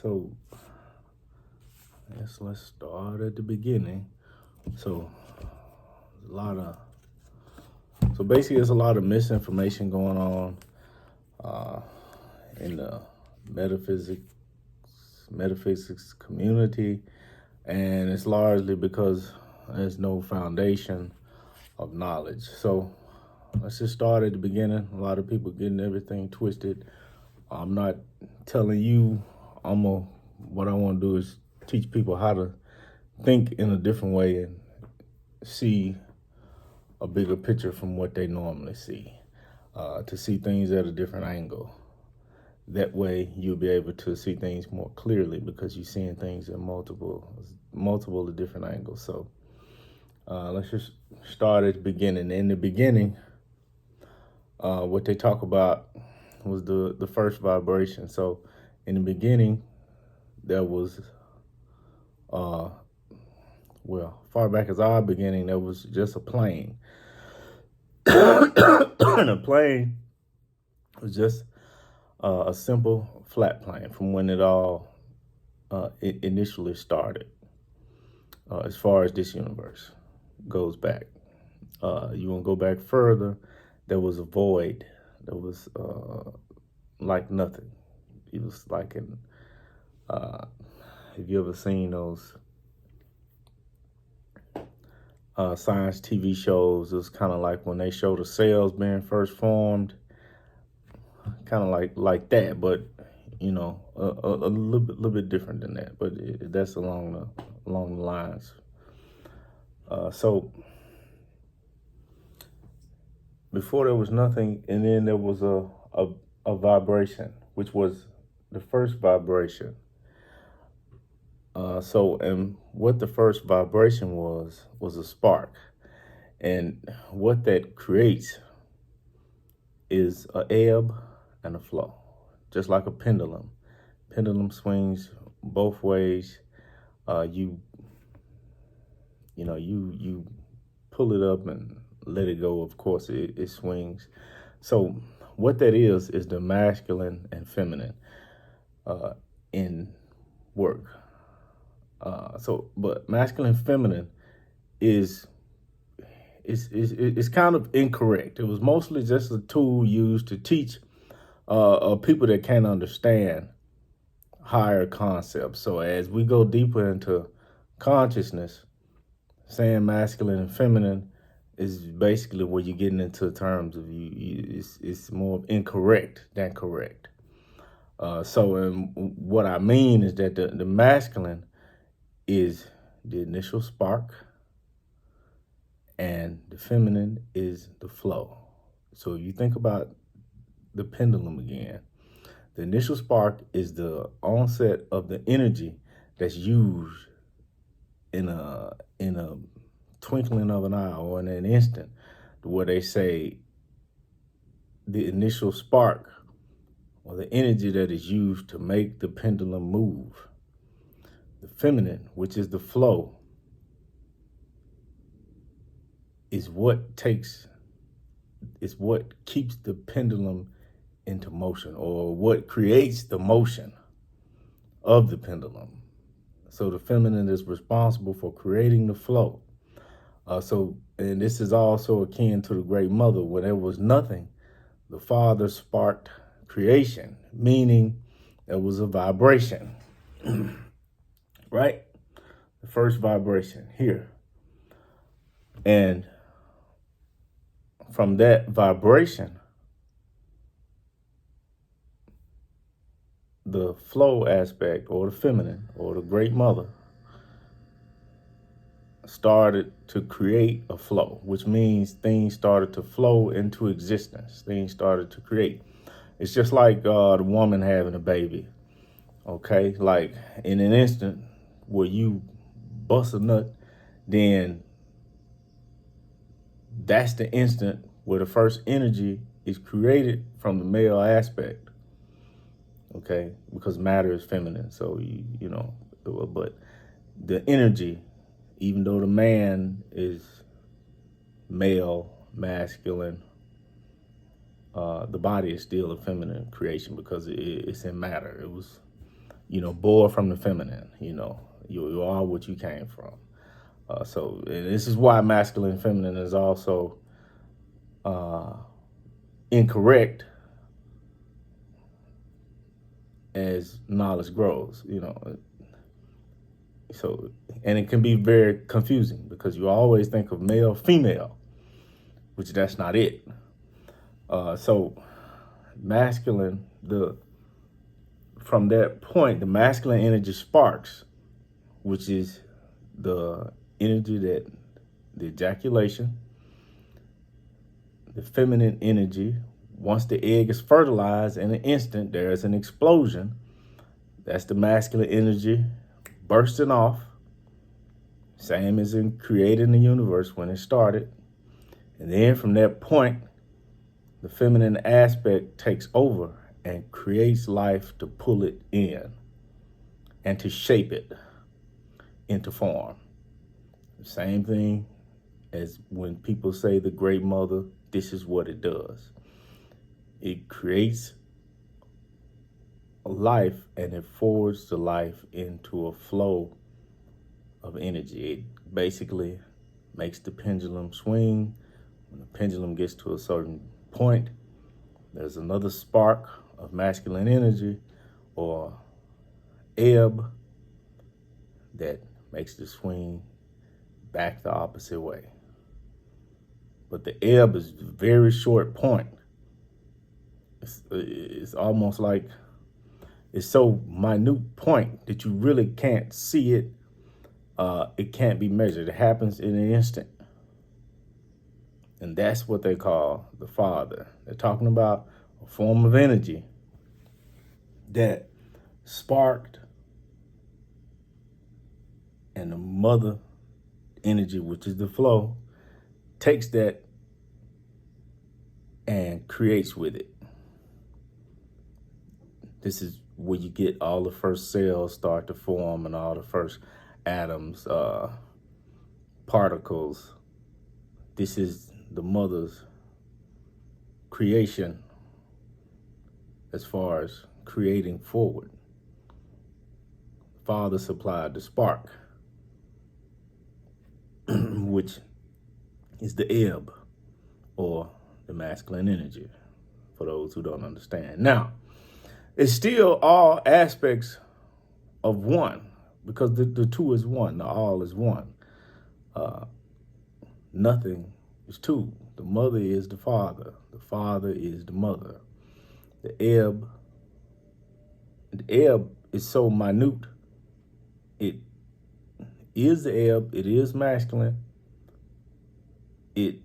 So let's start at the beginning. So a lot of basically there's a lot of misinformation going on in the metaphysics community, and it's largely because there's no foundation of knowledge. So let's just start at the beginning. A lot of people getting everything twisted. I'm not telling you what I want to do is teach people how to think in a different way and see a bigger picture from what they normally see, to see things at a different angle. That way you'll be able to see things more clearly because you're seeing things at multiple of different angles. So let's just start at the beginning. In the beginning, what they talk about was the first vibration. So in the beginning, there was, far back as our beginning, there was just a plane. And a plane was just a simple flat plane from when it all it initially started. As far as this universe goes back, you want to go back further, there was a void. There was like nothing. It was like have you ever seen those science TV shows? It was kind of like when they show the cells being first formed, kind of like that, but a little bit different than that. But that's along the lines. So before there was nothing, and then there was a vibration, which was the first vibration. And what the first vibration was a spark. And what that creates is an ebb and a flow, just like a pendulum. Pendulum swings both ways. You pull it up and let it go. Of course, it swings. So what that is the masculine and feminine in work. But masculine and feminine is kind of incorrect. It was mostly just a tool used to teach people that can't understand higher concepts. So as we go deeper into consciousness, saying masculine and feminine is basically where you're getting into terms of it's more incorrect than correct. And what I mean is that the masculine is the initial spark, and the feminine is the flow. So you think about the pendulum again. The initial spark is the onset of the energy that's used in a twinkling of an eye or in an instant, where they say the initial spark or the energy that is used to make the pendulum move. The feminine, which is the flow, is what keeps the pendulum into motion, or what creates the motion of the pendulum. So the feminine is responsible for creating the flow. And this is also akin to the Great Mother. When there was nothing, the Father sparked creation, meaning there was a vibration, right? The first vibration here. And from that vibration, the flow aspect, or the feminine, or the Great Mother, started to create a flow, which means things started to flow into existence. Things started to create. It's just like the woman having a baby, okay? Like in an instant where you bust a nut, then that's the instant where the first energy is created from the male aspect, okay? Because matter is feminine, so but the energy, even though the man is male, masculine, the body is still a feminine creation because it's in matter. It was born from the feminine. You are what you came from. So this is why masculine and feminine is also incorrect as knowledge grows. So, and it can be very confusing because you always think of male, female, which that's not it. So masculine, from that point, the masculine energy sparks, which is the energy that the ejaculation, the feminine energy. Once the egg is fertilized, in an instant, there is an explosion. That's the masculine energy bursting off. Same as in creating the universe when it started. And then from that point, the feminine aspect takes over and creates life to pull it in and to shape it into form. The same thing as when people say the great mother, this is what it does. It creates a life and it forwards the life into a flow of energy. It basically makes the pendulum swing. When the pendulum gets to a certain point, there's another spark of masculine energy or ebb that makes the swing back the opposite way. But the ebb is a very short point. It's almost like it's so minute point that you really can't see it. It can't be measured. It happens in an instant. And that's what they call the father. They're talking about a form of energy that sparked, and the mother energy, which is the flow, takes that and creates with it. This is where you get all the first cells start to form and all the first atoms, particles. This is the mother's creation as far as creating forward. Father supplied the spark, which is the ebb or the masculine energy, for those who don't understand. Now, it's still all aspects of one, because the two is one, the all is one. Nothing is two. The mother is the father is the mother. The ebb is so minute. It is the ebb, it is masculine. It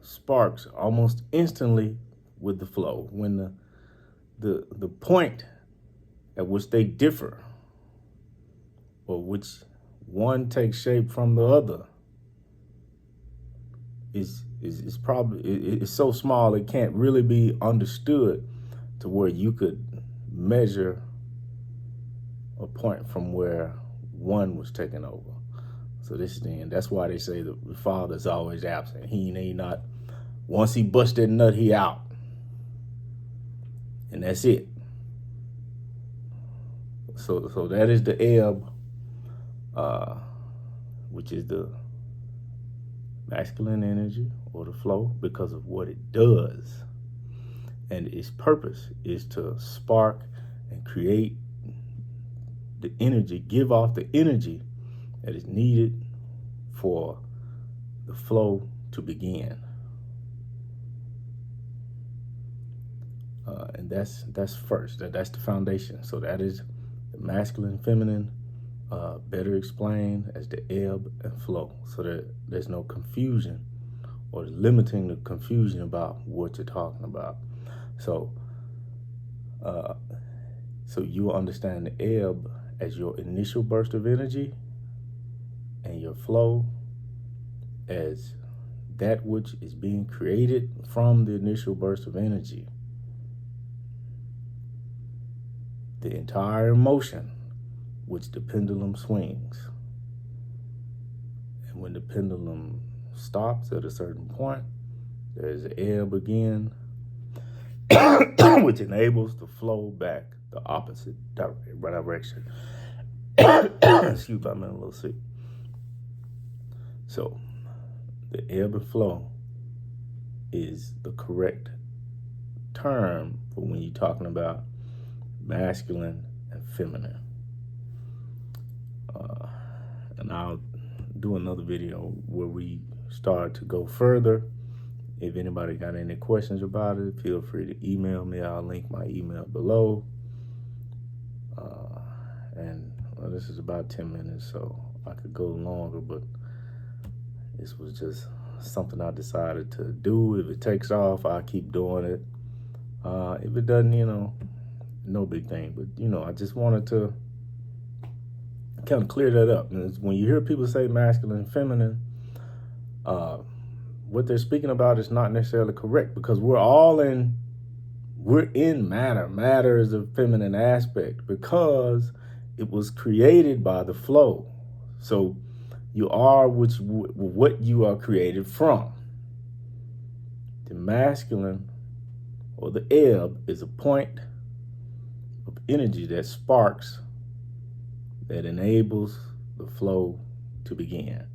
sparks almost instantly with the flow. When the point at which they differ, or which one takes shape from the other, is probably it's so small it can't really be understood to where you could measure a point from where one was taken over. So this is the end. That's why they say the father's always absent. He not. Once he busts that nut, he out. And that's it. So that is the ebb, which is the masculine energy or the flow, because of what it does. And its purpose is to spark and create the energy, give off the energy that is needed for the flow to begin. And that's first. That's the foundation. So that is the masculine, feminine, better explained as the ebb and flow, so that there's no confusion or limiting the confusion about what you're talking about. So you will understand the ebb as your initial burst of energy and your flow as that which is being created from the initial burst of energy. The entire motion which the pendulum swings. And when the pendulum stops at a certain point, there's an ebb again, which enables the flow back the the opposite direction. Excuse me, I'm a little sick. So, the ebb and flow is the correct term for when you're talking about masculine and feminine. And I'll do another video where we start to go further. If anybody got any questions about it, feel free to email me. I'll link my email below. And this is about 10 minutes, so I could go longer, but this was just something I decided to do. If it takes off, I'll keep doing it. If it doesn't, no big thing. But, I just wanted to kind of clear that up. And when you hear people say masculine and feminine, what they're speaking about is not necessarily correct, because we're in matter. Matter is a feminine aspect because it was created by the flow. So you are what you are created from. The masculine, or the ebb, is a point of energy that sparks, that enables the flow to begin,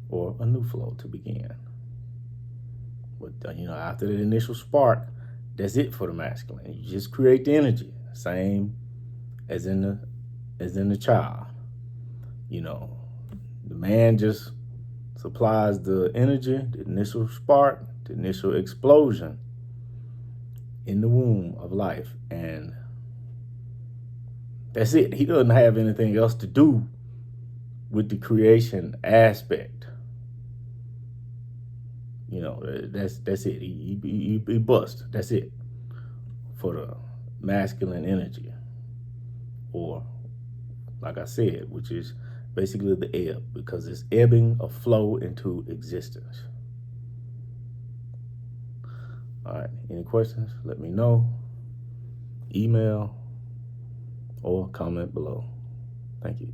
or a new flow to begin. But after the initial spark, that's it for the masculine. You just create the energy, same as in the child. The man just supplies the energy, the initial spark, the initial explosion in the womb of life, and that's it. He doesn't have anything else to do with the creation aspect. That's it. He busts. That's it for the masculine energy, or like I said, which is basically the ebb, because it's ebbing a flow into existence. All right. Any questions? Let me know. Email or comment below. Thank you.